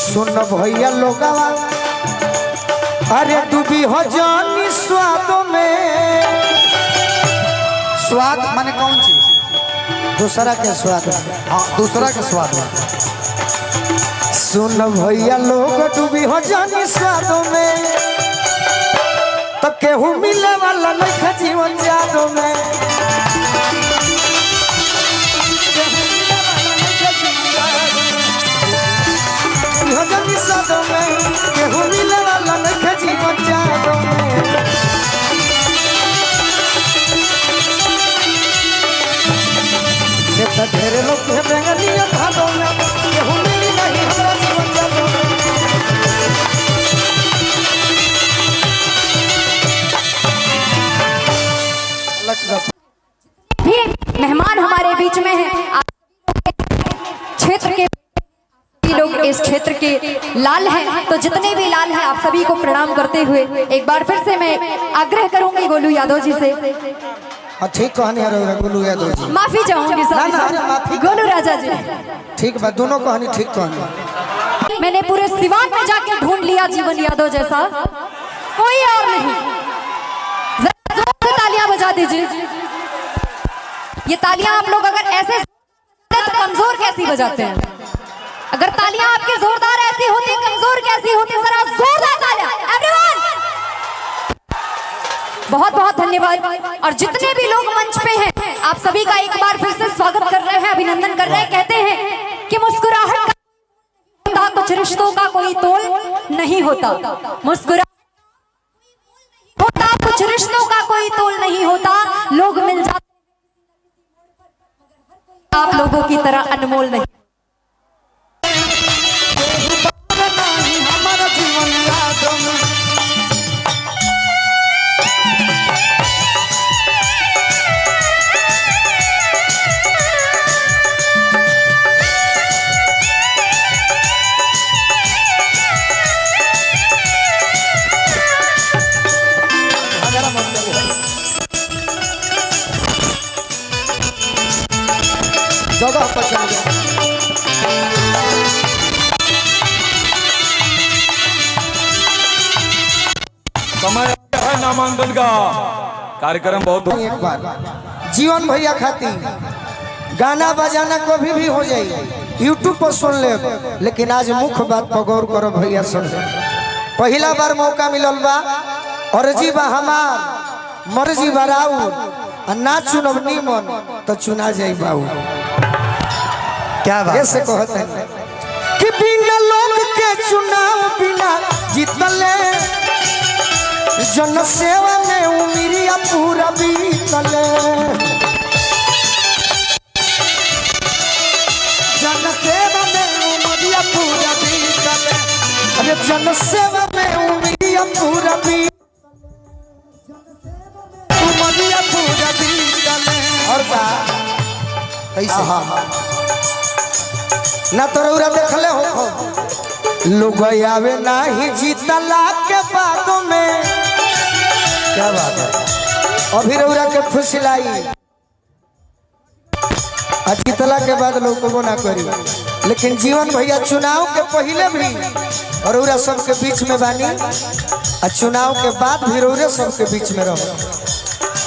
सुन भैया लोगवा अरे डूबी हो जानी स्वाद में। स्वाद माने कौन चीज? दूसरा के स्वाद। हाँ दूसरा के स्वाद में। सुन भैया लोग डूबी हो जानी स्वाद में तो केहू मिले वाला नहीं जीवन जादू में। केहू मिले वाला नहीं जीवन जादू में। ढेर लोग के बेंगलिया भादो में केहू मिली नहीं हमरा जीवन जादू में। भी मेहमान हमारे बीच में हैं। क्षेत्र के लोग इस क्षेत्र के लाल हैं, तो जितने भी लाल हैं आप सभी को प्रणाम करते हुए एक बार फिर से मैं आग्रह करूंगी गोलू यादव जी से। ठीक कहानी है गोलू यादव जी। माफी चाहूंगी सर गोलू राजा जी। ठीक बात दोनों कहानी ठीक कहानी। मैंने पूरे सिवान में जाके ढूंढ लिया जीवन यादव जैसा कोई और नहीं। जरा जोर से तालियां बजा दीजिए। ये तालियां आप लोग अगर ऐसे तो कमजोर कैसी बजाते हैं? अगर तालियां आपकी जोरदार ऐसी होती कमजोर कैसी होती? जरा जोरदार तालियां एवरीवन। बहुत बहुत धन्यवाद। और जितने भी लोग मंच पे हैं आप सभी का एक बार फिर से स्वागत कर रहे हैं, अभिनंदन कर रहे हैं। कहते हैं कि मुस्कुराहट का कुछ रिश्तों का कोई तोल नहीं होता। मुस्कुराहट होता कुछ रिश्तों का कोई तोल नहीं होता। लोग मिल जाते आप लोगों की तरह अनमोल नहीं। हमारा जीवन यादों में। जगह पर चल गया। समय है नामांकन का कार्यक्रम बहुत एक बार जीवन भैया खाती गाना बजाना कभी भी हो जाए यूट्यूब पर सुन ले, लेकिन आज मुख्य बात पर गौर करो भैया सुन ले। पहला बार मौका मिलल बा और जी बा हमार मर्जी बराऊ ना चुनब नीमन तो चुना जाई बाऊ। क्या बात ऐसे कहते हैं कि बिना लोग के चुनाव बिना जीतले जन सेवा में उमिरिया पूरा बीतले। जन सेवा में उमिरिया पूरा बीतले। अरे जन सेवा में उमिरिया पूरा बीतले। उमिरिया पूरा बीतले। और का कैसे ना तो रौरा देखले हो लोग आवे ना ही जीतला के बाद में। क्या बात है? अभी रौरा के फुसलाई जीतला के बाद लोग को ना करी, लेकिन जीवन भैया चुनाव के पहले भी रौरा सबके बीच में बानी और चुनाव के बाद भी रौरा सबके बीच में रहो।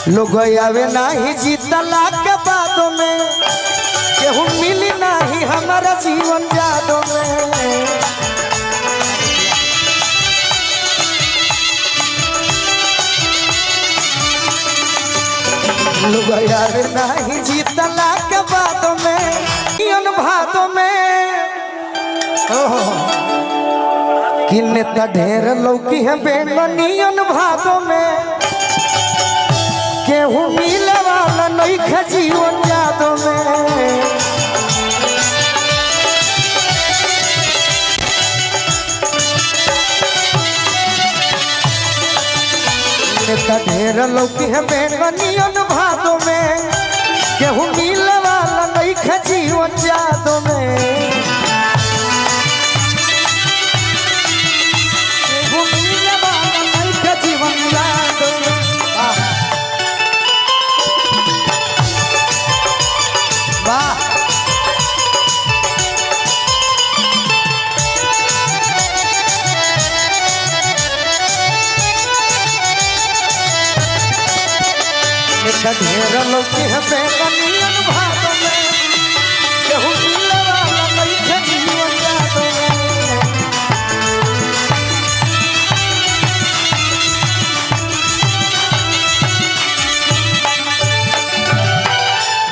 लोग आवे ना ही जीतला के बाद में केहू मिली नहीं हमारा जीवन यादों में। लोग यार नहीं जीतला के बाद में इन भादों में कि नेता ढेर लौकी है बेंगनियन भादों में केहू मिले वाला नहीं खे जीवन यादों में। ढेर लौकी है बेंगनियन भादों में केहू मिले वाला नहीं खे जीवन यादों में। केहू मिले वाला नहीं खे जीवन यादों में। वाह ढेर लोग है बेगनियन भाग में केहू मिले वाला नइखे जीवन याद में।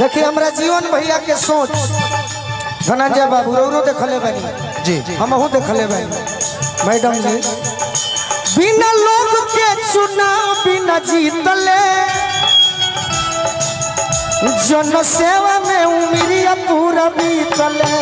देखिए हमरा जीवन भैया के सोच धनंजय बाबू रौरो देखले बानी जी हमहू देखले बानी मैडम जी बिना लोग के चुनाव बिना जीतले जन सेवा में उमरिया पूरा बीतले